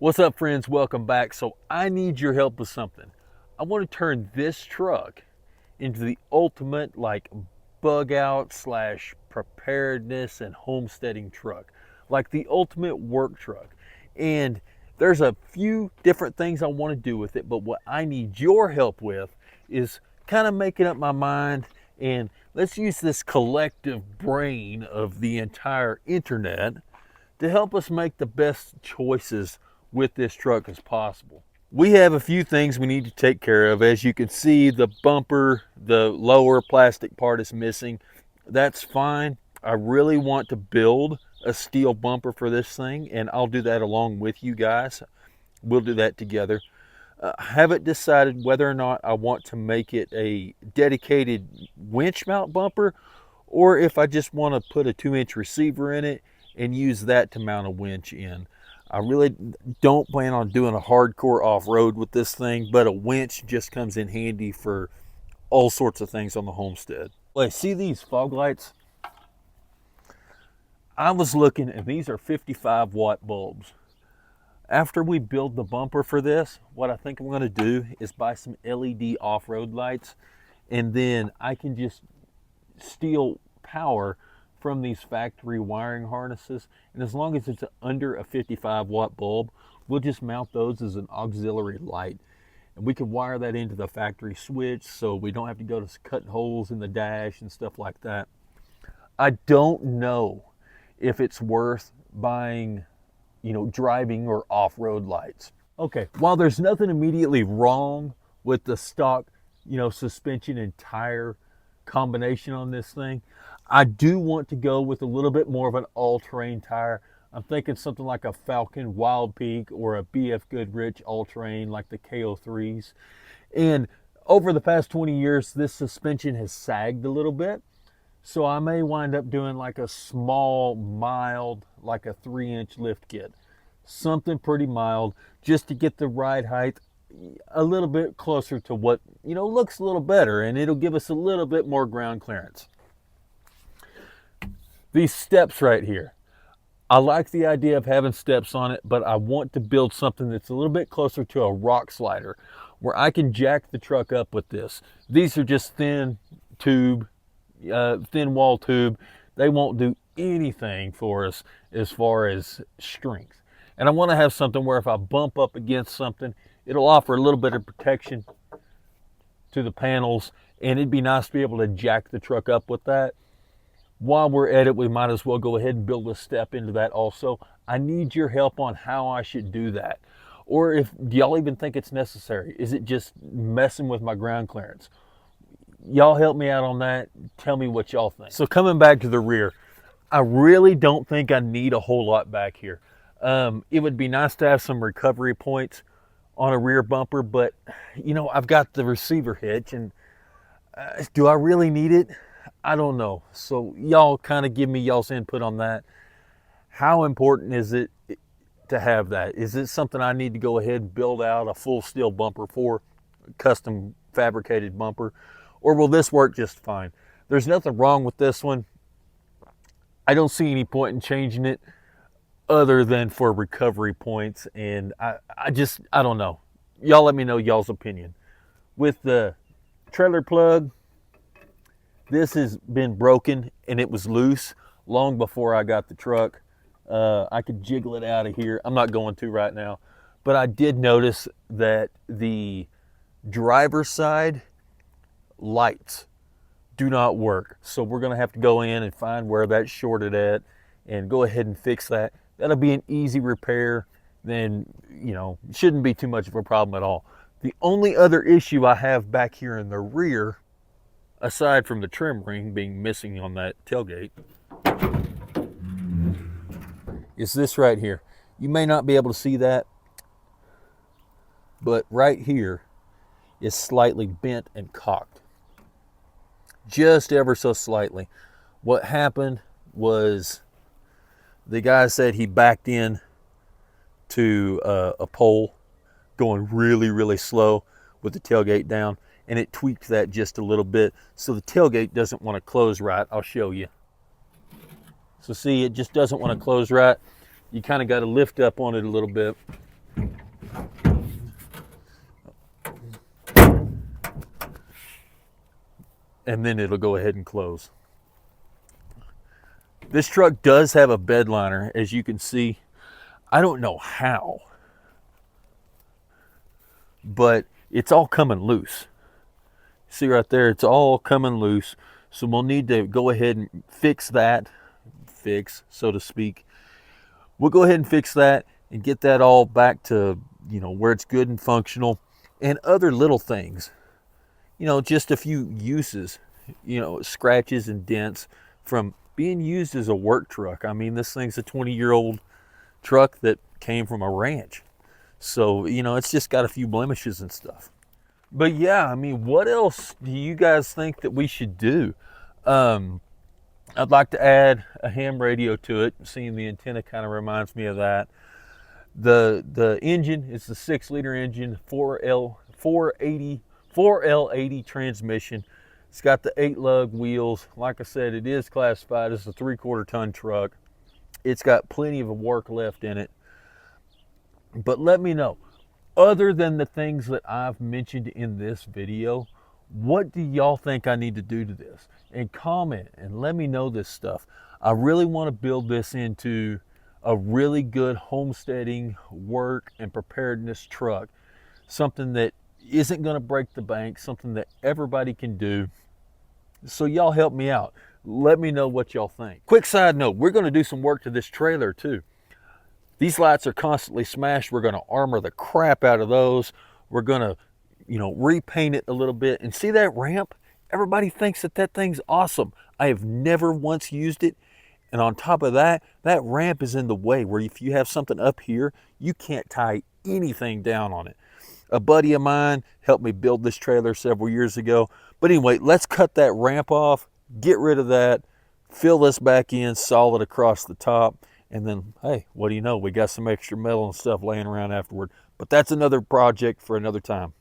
What's up, friends? Welcome back. So I need your help with something. I want to turn this truck into the ultimate bug out slash preparedness and homesteading truck, like the ultimate work truck. And there's a few different things I want to do with it, but what I need your help with is kind of making up my mind, and let's use this collective brain of the entire internet to help us make the best choices with this truck as possible. We have a few things we need to take care of. As you can see, the bumper, the lower plastic part is missing. That's fine. I really want to build a steel bumper for this thing, and I'll do that along with you guys. We'll do that together. I haven't decided whether or not I want to make it a dedicated winch mount bumper, or if I just want to put a 2-inch receiver in it and use that to mount a winch in. I really don't plan on doing a hardcore off-road with this thing, but a winch just comes in handy for all sorts of things on the homestead. Well, see these fog lights? I was looking, and these are 55-watt bulbs. After we build the bumper for this, what I think I'm going to do is buy some LED off-road lights, and then I can just steal power from these factory wiring harnesses, and as long as it's under a 55-watt bulb, we'll just mount those as an auxiliary light, and we can wire that into the factory switch so we don't have to go to cutting holes in the dash and stuff like that. I don't know if it's worth buying, driving or off-road lights. Okay, while there's nothing immediately wrong with the stock, suspension and tire combination on this thing, I do want to go with a little bit more of an all-terrain tire. I'm thinking something like a Falken Wildpeaks or a BF Goodrich all-terrain like the KO3s. And over the past 20 years, this suspension has sagged a little bit. So I may wind up doing like a small, mild, like a 3-inch lift kit. Something pretty mild just to get the ride height a little bit closer to what, looks a little better, and it'll give us a little bit more ground clearance. These steps right here, I like the idea of having steps on it, but I want to build something that's a little bit closer to a rock slider where I can jack the truck up with this. These are just thin wall tube. They won't do anything for us as far as strength. And I want to have something where if I bump up against something, it'll offer a little bit of protection to the panels, and it'd be nice to be able to jack the truck up with that. While we're at it, we might as well go ahead and build a step into that also. I need your help on how I should do that. Or do y'all even think it's necessary? Is it just messing with my ground clearance? Y'all help me out on that. Tell me what y'all think. So coming back to the rear, I really don't think I need a whole lot back here. It would be nice to have some recovery points on a rear bumper, but I've got the receiver hitch, and do I really need it? I don't know. So y'all kind of give me y'all's input on that. How important is it to have that? Is it something I need to go ahead and build out a full steel bumper for, a custom fabricated bumper, or will this work just fine? There's nothing wrong with this one. I don't see any point in changing it other than for recovery points, and I don't know. Y'all let me know y'all's opinion. With the trailer plug, this has been broken and it was loose long before I got the truck. I could jiggle it out of here. I'm not going to right now, but I did notice that the driver's side lights do not work. So we're gonna have to go in and find where that's shorted at and go ahead and fix that. That'll be an easy repair. Then, shouldn't be too much of a problem at all. The only other issue I have back here in the rear, aside from the trim ring being missing on that tailgate, is this right here. You may not be able to see that, but right here is slightly bent and cocked. Just ever so slightly. What happened was the guy said he backed in to a pole going really, really slow with the tailgate down, and it tweaked that just a little bit. So the tailgate doesn't want to close right. I'll show you. So see, it just doesn't want to close right. You kind of got to lift up on it a little bit. and then it'll go ahead and close. This truck does have a bed liner, as you can see. I don't know how, but it's all coming loose. See right there, it's all coming loose. So we'll need to go ahead and fix that, so to speak. We'll go ahead and fix that and get that all back to, you know, where it's good and functional. And other little things, you know, just a few uses, you know, scratches and dents from being used as a work truck. I mean, this thing's a 20-year-old truck that came from a ranch. So, you know, it's just got a few blemishes and stuff. But yeah, I mean, what else do you guys think that we should do? I'd like to add a ham radio to it. Seeing the antenna kind of reminds me of that. The engine is the 6-liter engine, 4L80 transmission. It's got the 8-lug wheels. Like I said, it is classified as a 3/4 ton truck. It's got plenty of work left in it. But let me know, other than the things that I've mentioned in this video, what do y'all think I need to do to this? And comment and let me know this stuff. I really want to build this into a really good homesteading, work, and preparedness truck. Something that isn't going to break the bank, something that everybody can do. So y'all help me out. Let me know what y'all think. Quick side note, we're going to do some work to this trailer too. These lights are constantly smashed. We're going to armor the crap out of those. We're going to, you know, repaint it a little bit. And see that ramp? Everybody thinks that that thing's awesome. I have never once used it. And on top of that, that ramp is in the way where if you have something up here, you can't tie anything down on it. A buddy of mine helped me build this trailer several years ago. But anyway, let's cut that ramp off, get rid of that, fill this back in solid across the top. And then, hey, what do you know? We got some extra metal and stuff laying around afterward. But that's another project for another time.